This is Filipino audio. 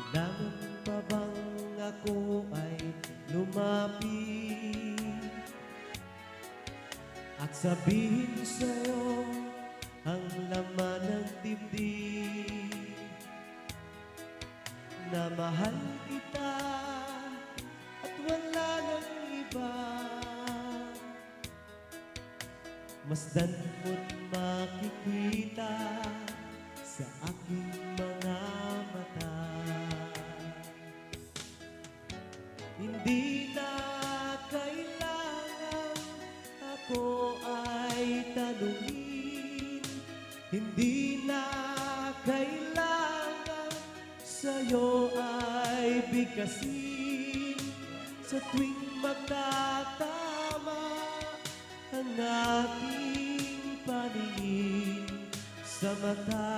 Kailangan pa bang ako ay lumapit at sabihin sa'yo ang laman ng dibdib, na mahal kita at wala nang iba? Masdan mo't makikita sa aking mga mata. Hindi na kailangan ako ay tanungin, hindi na kailangan sa'yo ay bigkasin. Sa tuwing magtatama ang aking paningin sa mata